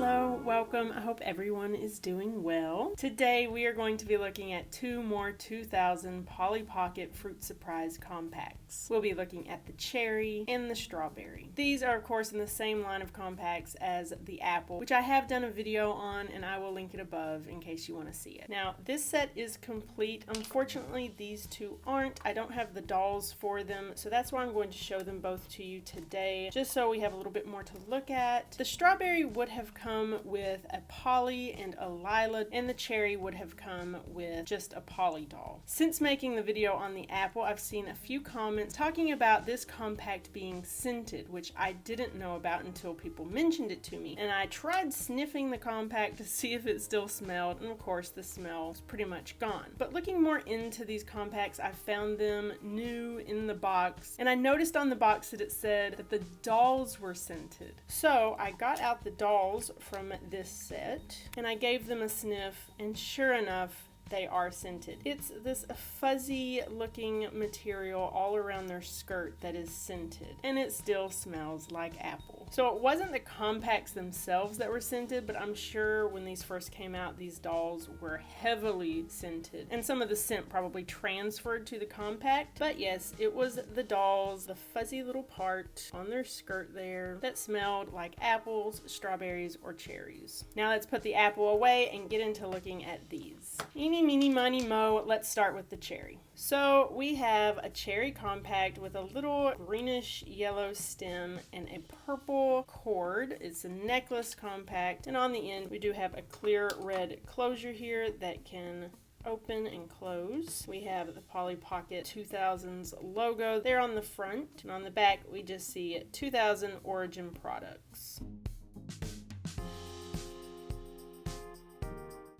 Hello, welcome. I hope everyone is doing well. Today we are going to be looking at two more 2000 Polly Pocket Fruit Surprise compacts. We'll be looking at the cherry and the strawberry. These are of course in the same line of compacts as the apple, which I have done a video on and I will link it above in case you want to see it. Now this set is complete. Unfortunately these two aren't. I don't have the dolls for them, so that's why I'm going to show them both to you today, just so we have a little bit more to look at. The strawberry would have come with a Polly and a Lila, and the cherry would have come with just a Polly doll. Since making the video on the apple, I've seen a few comments talking about this compact being scented, which I didn't know about until people mentioned it to me. And I tried sniffing the compact to see if it still smelled, and of course the smell is pretty much gone. But looking more into these compacts, I found them new in the box, and I noticed on the box that it said that the dolls were scented. So I got out the dolls from this set and I gave them a sniff, and sure enough, they are scented. It's this fuzzy looking material all around their skirt that is scented, and it still smells like apple. So it wasn't the compacts themselves that were scented, but I'm sure when these first came out, these dolls were heavily scented, and some of the scent probably transferred to the compact. But yes, it was the dolls, the fuzzy little part on their skirt there that smelled like apples, strawberries, or cherries. Now let's put the apple away and get into looking at these. Eeny, meeny, miny, mo, let's start with the cherry. So we have a cherry compact with a little greenish yellow stem and a purple cord. It's a necklace compact, and on the end we do have a clear red closure here that can open and close. We have the Polly Pocket 2000s logo there on the front, and on the back we just see 2000 origin products.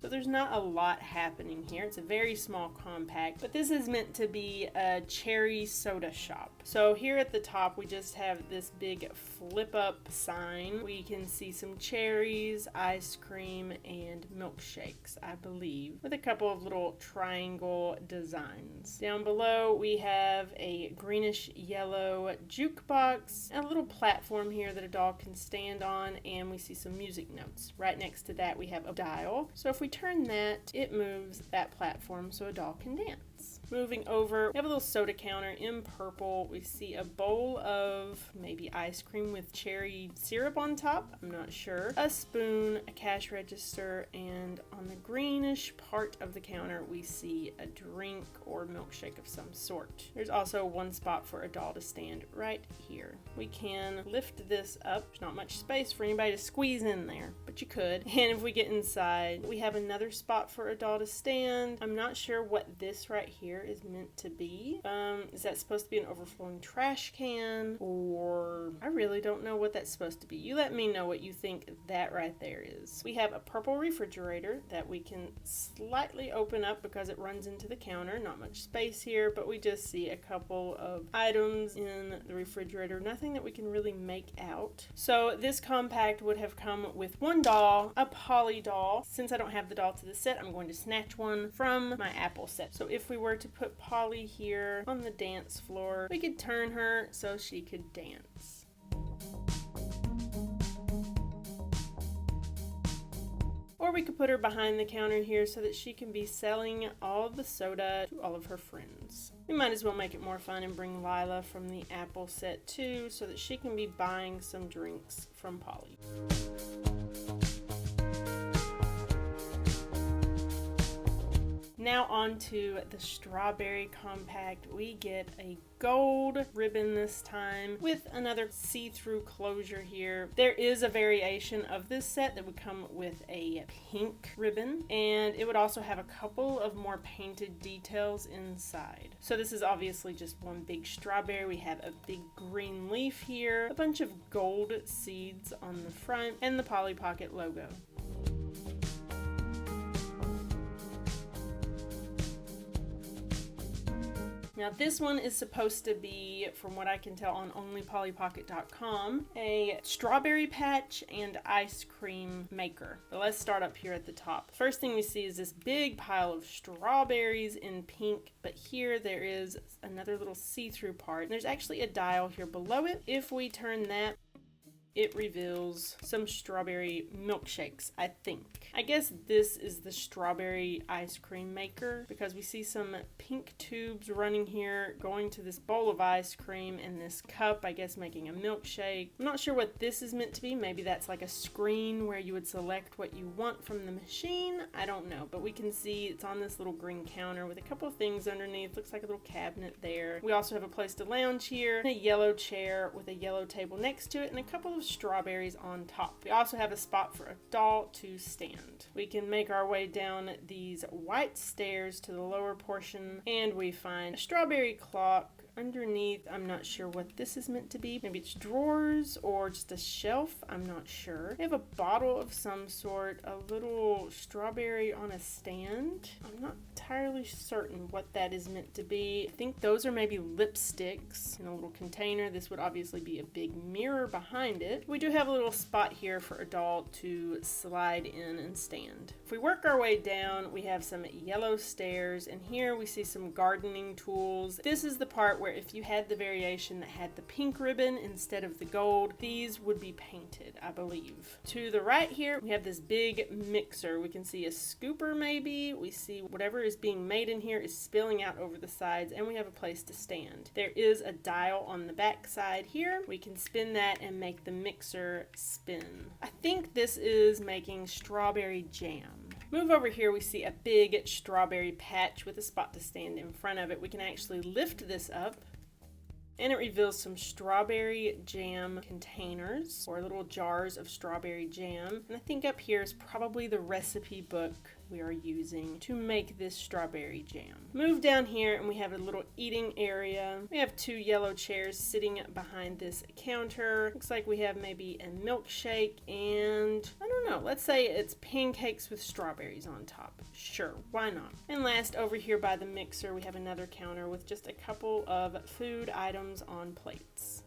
So there's not a lot happening here. It's a very small compact, but this is meant to be a cherry soda shop. So here at the top, we just have this big flip up sign. We can see some cherries, ice cream, and milkshakes, I believe, with a couple of little triangle designs. Down below, we have a greenish yellow jukebox, a little platform here that a doll can stand on, and we see some music notes. Right next to that, we have a dial. So if we turn that, it moves that platform so a doll can dance. Moving over, we have a little soda counter in purple. We see a bowl of maybe ice cream with cherry syrup on top, I'm not sure. A spoon, a cash register, and on the greenish part of the counter we see a drink or milkshake of some sort. There's also one spot for a doll to stand right here. We can lift this up. There's not much space for anybody to squeeze in there, but you could. And if we get inside, we have another spot for a doll to stand. I'm not sure what this right here is meant to be. Is that supposed to be an overflowing trash can? Or I really don't know what that's supposed to be. You let me know what you think that right there is. We have a purple refrigerator that we can slightly open up because it runs into the counter. Not much space here, but we just see a couple of items in the refrigerator. Nothing that we can really make out. So this compact would have come with one doll, a Polly doll. Since I don't have the doll to the set, I'm going to snatch one from my apple set. So if we were to put Polly here on the dance floor, we could turn her so she could dance. Or we could put her behind the counter here so that she can be selling all of the soda to all of her friends. We might as well make it more fun and bring Lila from the apple set too, so that she can be buying some drinks from Polly. Now on to the strawberry compact. We get a gold ribbon this time with another see-through closure here. There is a variation of this set that would come with a pink ribbon, and it would also have a couple of more painted details inside. So this is obviously just one big strawberry. We have a big green leaf here, a bunch of gold seeds on the front, and the Polly Pocket logo. Now this one is supposed to be, from what I can tell on onlypollypocket.com, a strawberry patch and ice cream maker. But let's start up here at the top. First thing we see is this big pile of strawberries in pink, but here there is another little see-through part. And there's actually a dial here below it. If we turn that, it reveals some strawberry milkshakes, I think. I guess this is the strawberry ice cream maker because we see some pink tubes running here going to this bowl of ice cream and this cup, I guess making a milkshake. I'm not sure what this is meant to be. Maybe that's like a screen where you would select what you want from the machine. I don't know, but we can see it's on this little green counter with a couple of things underneath. Looks like a little cabinet there. We also have a place to lounge here, and a yellow chair with a yellow table next to it, and a couple of strawberries on top. We also have a spot for a doll to stand. We can make our way down these white stairs to the lower portion, and we find a strawberry clock underneath. I'm not sure what this is meant to be. Maybe it's drawers or just a shelf. I'm not sure. We have a bottle of some sort, a little strawberry on a stand. I'm not entirely certain what that is meant to be. I think those are maybe lipsticks in a little container. This would obviously be a big mirror behind it. We do have a little spot here for a doll to slide in and stand. If we work our way down, we have some yellow stairs, and here we see some gardening tools. This is the part where if you had the variation that had the pink ribbon instead of the gold, these would be painted, I believe. To the right here, we have this big mixer. We can see a scooper maybe. We see whatever is being made in here is spilling out over the sides, and we have a place to stand. There is a dial on the back side here. We can spin that and make the mixer spin. I think this is making strawberry jam. Move over here, we see a big strawberry patch with a spot to stand in front of it. We can actually lift this up, and it reveals some strawberry jam containers or little jars of strawberry jam. And I think up here is probably the recipe book we are using to make this strawberry jam. Move down here and we have a little eating area. We have two yellow chairs sitting behind this counter. Looks like we have maybe a milkshake and I don't know, let's say it's pancakes with strawberries on top. Sure, why not? And last, over here by the mixer, we have another counter with just a couple of food items on plates.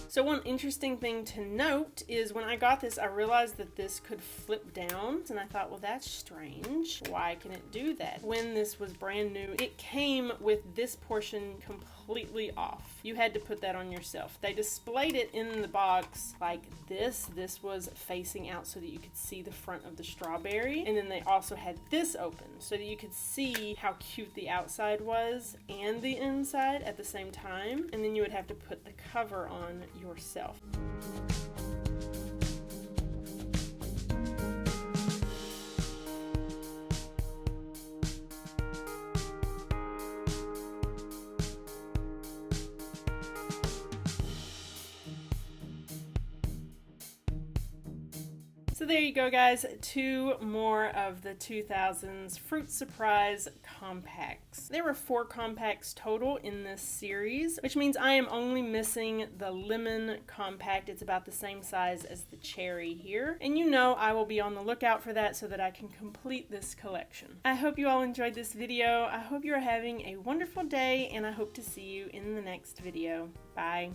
So one interesting thing to note is when I got this, I realized that this could flip down, and I thought, well, that's strange. Why can it do that? When this was brand new, it came with this portion completely off. You had to put that on yourself. They displayed it in the box like this. This was facing out so that you could see the front of the strawberry, and then they also had this open so that you could see how cute the outside was and the inside at the same time, and then you would have to put the cover on yourself. So there you go, guys. Two more of the 2000s Fruit Surprise compacts. There were 4 compacts total in this series, which means I am only missing the lemon compact. It's about the same size as the cherry here. And you know I will be on the lookout for that so that I can complete this collection. I hope you all enjoyed this video. I hope you are having a wonderful day, and I hope to see you in the next video. Bye.